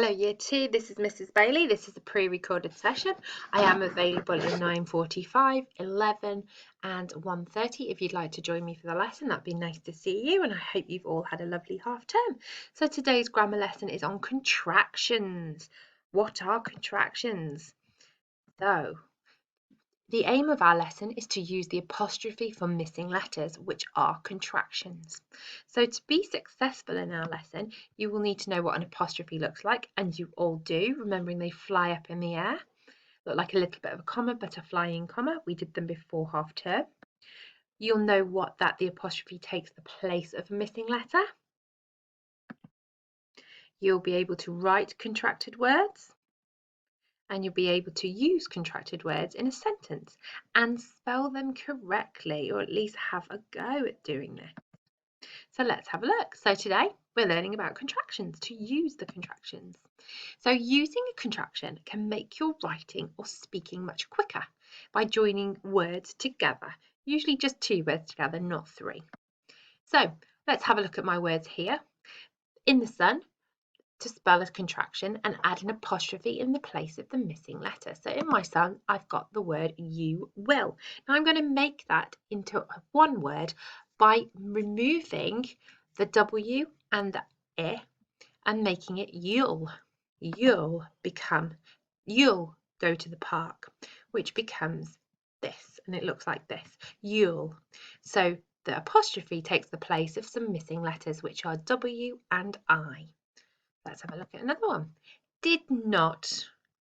Hello Year 2, this is Mrs. Bailey. This is a pre-recorded session. I am available at 9:45, 11 and 1:30 if you'd like to join me for the lesson. That'd be nice to see you, and I hope you've all had a lovely half term. So today's grammar lesson is on contractions. What are contractions? So the aim of our lesson is to use the apostrophe for missing letters, which are contractions. So to be successful in our lesson, you will need to know what an apostrophe looks like, and you all do, remembering they fly up in the air. Look like a little bit of a comma, but a flying comma. We did them before half term. You'll know that the apostrophe takes the place of a missing letter. You'll be able to write contracted words. And you'll be able to use contracted words in a sentence and spell them correctly, or at least have a go at doing this. So let's have a look. So today we're learning about contractions, to use the contractions. So using a contraction can make your writing or speaking much quicker by joining words together, usually just 2 words together, not 3. So let's have a look at my words here. In the sun, to spell a contraction and add an apostrophe in the place of the missing letter. So in my sun, I've got the word you will. Now I'm going to make that into one word by removing the W and the I and making it you'll. You'll go to the park, which becomes this, and it looks like this, you'll. So the apostrophe takes the place of some missing letters, which are W and I. Let's have a look at another one. Did not.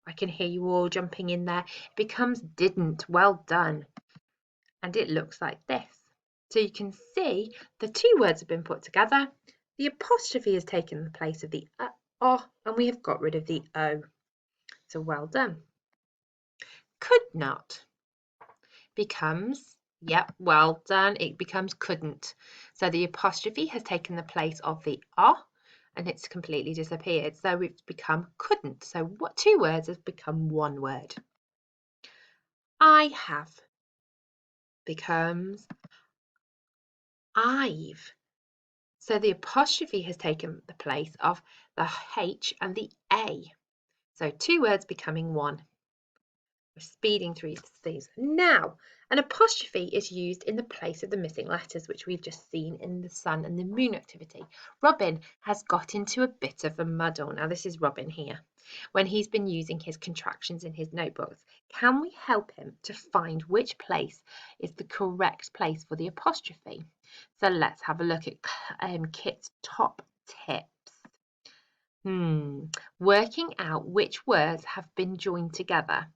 I can hear you all jumping in there. It becomes didn't. Well done. And it looks like this. So you can see the 2 words have been put together. The apostrophe has taken the place of the O, and we have got rid of the O. So well done. Could not becomes, yep, well done. It becomes couldn't. So the apostrophe has taken the place of the O, and it's completely disappeared. So it's become couldn't. So what 2 words have become 1 word. I have becomes I've. So the apostrophe has taken the place of the H and the A. So 2 words becoming 1. We're speeding through these. Now, an apostrophe is used in the place of the missing letters, which we've just seen in the sun and the moon activity. Robin has got into a bit of a muddle. Now, this is Robin here. When he's been using his contractions in his notebooks, can we help him to find which place is the correct place for the apostrophe? So let's have a look at Kit's top tips. Working out which words have been joined together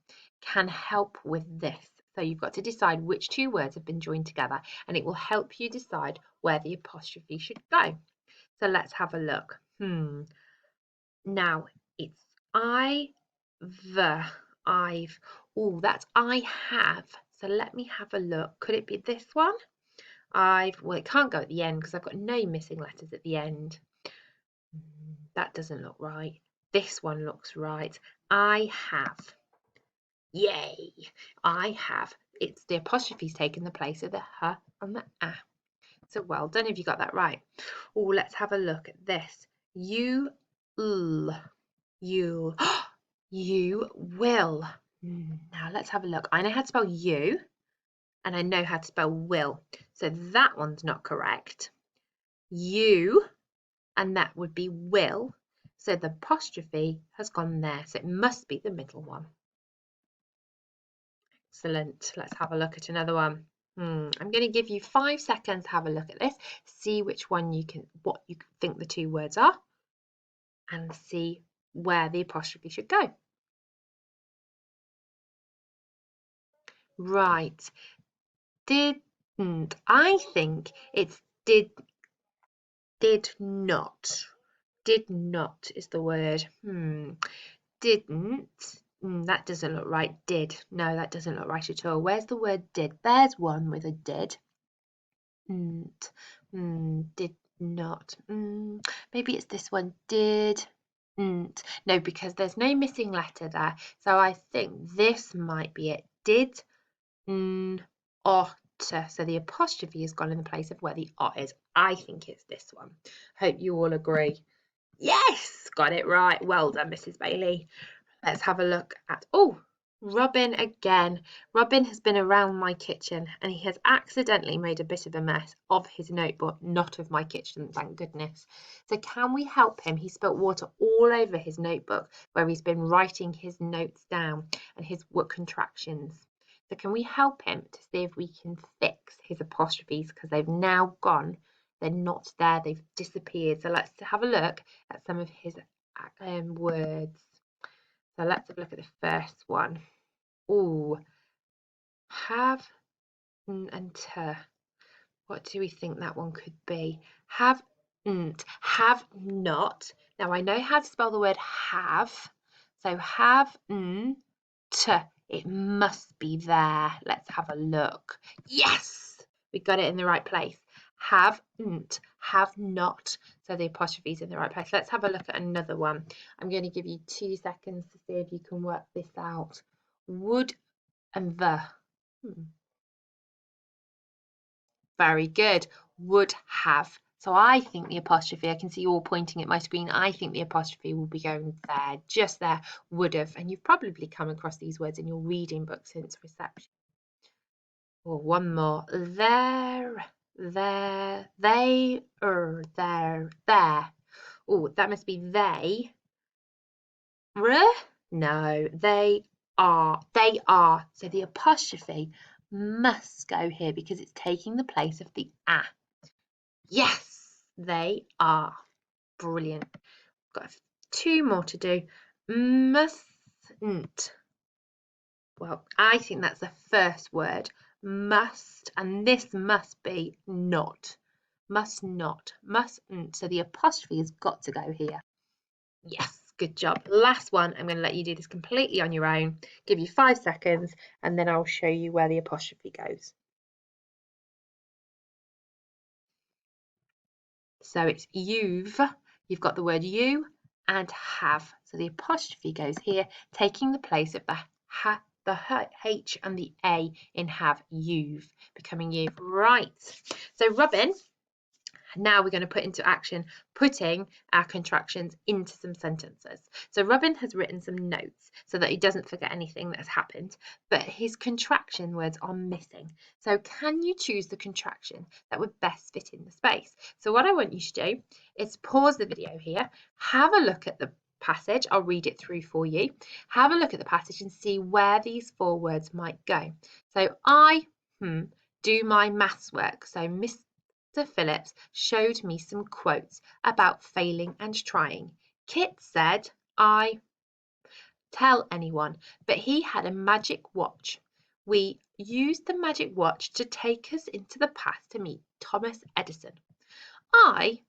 can help with this. So you've got to decide which 2 words have been joined together, and it will help you decide where the apostrophe should go. So let's have a look. Now it's I've. Oh, that's I have. So let me have a look. Could it be this one? Well, it can't go at the end because I've got no missing letters at the end. That doesn't look right. This one looks right. I have. Yay! I have. It's the apostrophe's taken the place of the H and the A. So well done if you got that right. Oh, let's have a look at this. You will. You will. Now let's have a look. I know how to spell you, and I know how to spell will. So that one's not correct. You, and that would be will. So the apostrophe has gone there. So it must be the middle one. Excellent. Let's have a look at another one. I'm going to give you 5 seconds to have a look at this, see which one what you think the 2 words are, and see where the apostrophe should go. Right. Didn't. I think it's did not. Did not is the word. Didn't. That doesn't look right. Did. No, that doesn't look right at all. Where's the word did? There's one with a did. Did not. Maybe it's this one. Didn't. No, because there's no missing letter there. So I think this might be it. Did otter. So the apostrophe has gone in the place of where the O is. I think it's this one. Hope you all agree. Yes, got it right. Well done, Mrs. Bailey. Let's have a look at, oh, Robin again. Robin has been around my kitchen and he has accidentally made a bit of a mess of his notebook, not of my kitchen, thank goodness. So can we help him? He spilt water all over his notebook where he's been writing his notes down and his contractions. So can we help him to see if we can fix his apostrophes because they've now gone. They're not there, they've disappeared. So let's have a look at some of his words. So let's have a look at the first one. Oh, have and to. What do we think that one could be? Have not. Now I know how to spell the word have. So have to. It must be there. Let's have a look. Yes, we got it in the right place. Have not. So the apostrophe's in the right place. Let's have a look at another one. I'm going to give you 2 seconds to see if you can work this out. Would and the. Very good. Would have. So I think the apostrophe, I can see you all pointing at my screen. I think the apostrophe will be going there, just there, would have. And you've probably come across these words in your reading book since reception. Or one more. There, they, there. Oh, that must be they. No, they are. They are. So the apostrophe must go here because it's taking the place of the a. Yes, they are. Brilliant. Got 2 more to do. Mustn't. Well, I think that's the first word. Must, and this must be not. Must not. Mustn't. So the apostrophe has got to go here. Yes, good job. Last one. I'm going to let you do this completely on your own. Give you 5 seconds, and then I'll show you where the apostrophe goes. So it's you've got the word you and have. So the apostrophe goes here, taking the place of the H and the A in have, you've, becoming you. Right. So Robin, now we're going to put into action putting our contractions into some sentences. So Robin has written some notes so that he doesn't forget anything that's happened, but his contraction words are missing. So can you choose the contraction that would best fit in the space? So what I want you to do is pause the video here, have a look at the passage. I'll read it through for you. Have a look at the passage and see where these 4 words might go. So I do my maths work. So Mr. Phillips showed me some quotes about failing and trying. Kit said, I tell anyone, but he had a magic watch. We used the magic watch to take us into the past to meet Thomas Edison. I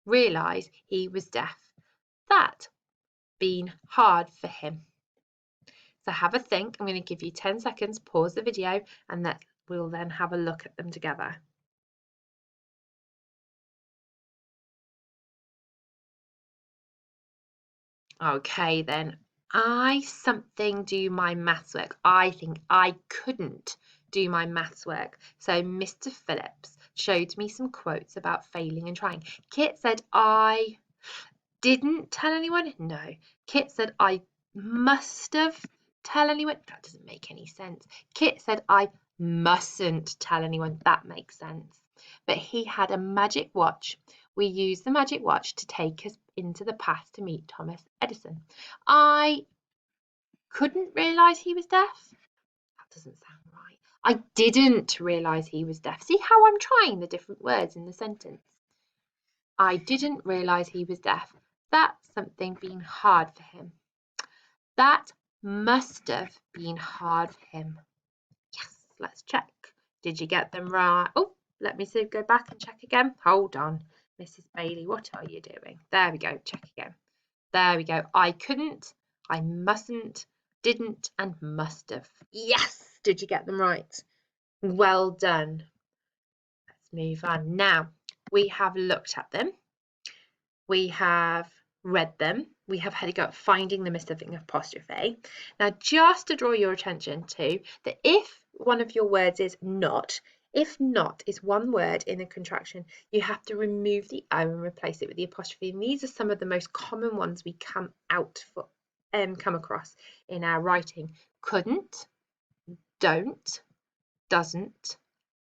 realised he was deaf. That been hard for him. So have a think. I'm going to give you 10 seconds, pause the video, and that we'll then have a look at them together. Okay, then. I something do my maths work. I think I couldn't do my maths work. So Mr. Phillips showed me some quotes about failing and trying. Kit said I didn't tell anyone. No. Kit said I must have tell anyone. That doesn't make any sense. Kit said I mustn't tell anyone. That makes sense. But he had a magic watch. We used the magic watch to take us into the past to meet Thomas Edison. I couldn't realise he was deaf. That doesn't sound right. I didn't realise he was deaf. See how I'm trying the different words in the sentence? I didn't realise he was deaf. That's something been hard for him. That must have been hard for him. Yes, let's check. Did you get them right? Oh, let me see, go back and check again. Hold on, Mrs. Bailey, what are you doing? There we go, check again. There we go. I couldn't, I mustn't, didn't, and must have. Yes, did you get them right? Well done. Let's move on. Now, we have looked at them. We have read them. We have had a go at finding the missing apostrophe. Now, just to draw your attention to that if one of your words is not, If not is one word in a contraction, you have to remove the O and replace it with the apostrophe. And these are some of the most common ones we come across in our writing. Couldn't, don't, doesn't,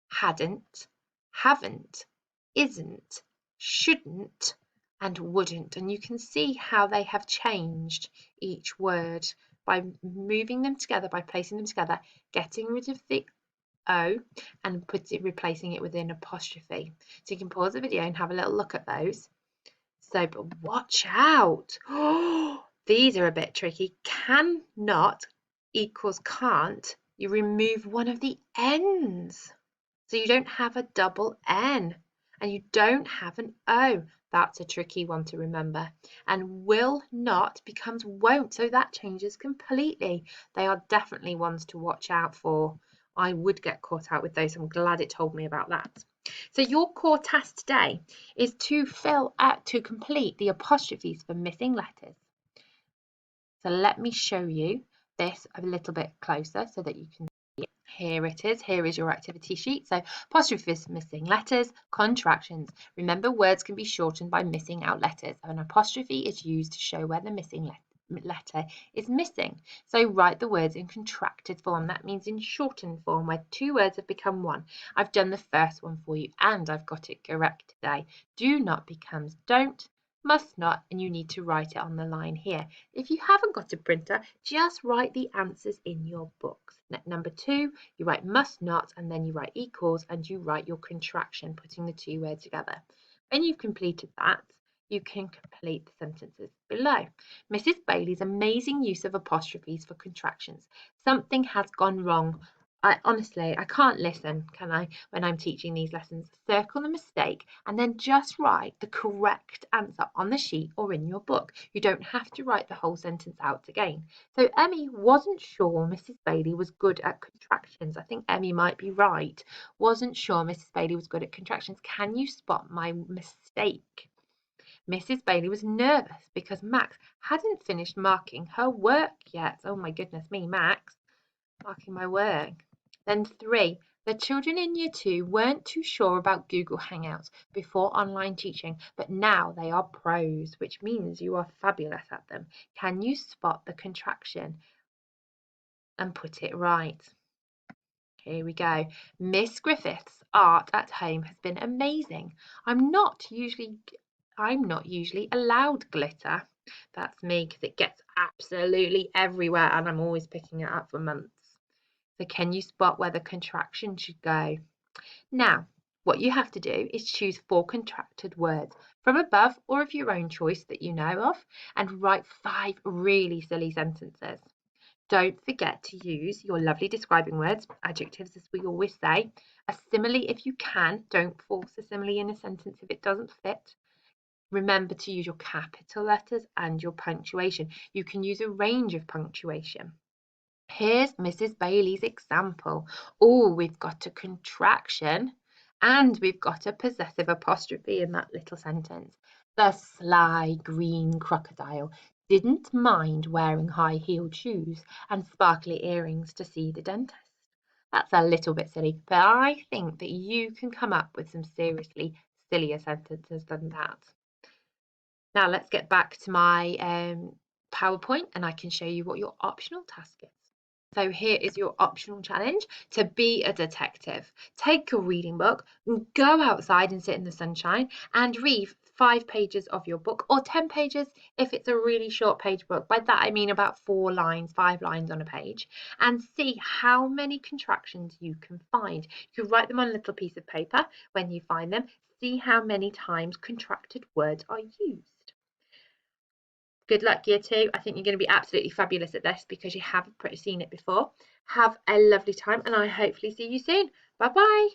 hadn't, haven't, isn't, shouldn't, and wouldn't. And you can see how they have changed each word by moving them together, by placing them together, getting rid of the O and replacing it with an apostrophe. So you can pause the video and have a little look at those. So, but watch out. Oh, these are a bit tricky. Cannot equals can't. You remove one of the N's. So you don't have a double N and you don't have an O. That's a tricky one to remember. And will not becomes won't. So that changes completely. They are definitely ones to watch out for. I would get caught out with those. I'm glad it told me about that. So your core task today is to complete the apostrophes for missing letters. So let me show you this a little bit closer so that you can see it. Here it is. Here is your activity sheet. So apostrophes, missing letters, contractions. Remember, words can be shortened by missing out letters. An apostrophe is used to show where the missing letter is missing. So write the words in contracted form. That means in shortened form where two words have become one. I've done the first one for you and I've got it correct today. Do not becomes don't, must not, and you need to write it on the line here. If you haven't got a printer, just write the answers in your books. Number 2, you write must not and then you write equals and you write your contraction, putting the two words together. When you've completed that, you can complete the sentences below. Mrs. Bailey's amazing use of apostrophes for contractions. Something has gone wrong. Honestly, I can't listen, can I, when I'm teaching these lessons? Circle the mistake and then just write the correct answer on the sheet or in your book. You don't have to write the whole sentence out again. So Emmy wasn't sure Mrs. Bailey was good at contractions. I think Emmy might be right. Wasn't sure Mrs. Bailey was good at contractions. Can you spot my mistake? Mrs. Bailey was nervous because Max hadn't finished marking her work yet. Oh my goodness me, Max, marking my work. Then 3, the children in Year 2 weren't too sure about Google Hangouts before online teaching, but now they are pros, which means you are fabulous at them. Can you spot the contraction and put it right? Here we go. Miss Griffith's art at home has been amazing. I'm not usually allowed glitter. That's me because it gets absolutely everywhere and I'm always picking it up for months. So can you spot where the contraction should go? Now, what you have to do is choose 4 contracted words from above or of your own choice that you know of and write 5 really silly sentences. Don't forget to use your lovely describing words, adjectives as we always say. A simile if you can. Don't force a simile in a sentence if it doesn't fit. Remember to use your capital letters and your punctuation. You can use a range of punctuation. Here's Mrs. Bailey's example. Oh, we've got a contraction and we've got a possessive apostrophe in that little sentence. The sly green crocodile didn't mind wearing high-heeled shoes and sparkly earrings to see the dentist. That's a little bit silly, but I think that you can come up with some seriously sillier sentences than that. Now let's get back to my PowerPoint and I can show you what your optional task is. So here is your optional challenge to be a detective. Take your reading book, go outside and sit in the sunshine and read 5 pages of your book or 10 pages if it's a really short page book. By that I mean about 4 lines, 5 lines on a page, and see how many contractions you can find. You can write them on a little piece of paper when you find them. See how many times contracted words are used. Good luck, Year 2. I think you're going to be absolutely fabulous at this because you haven't seen it before. Have a lovely time and I hopefully see you soon. Bye-bye.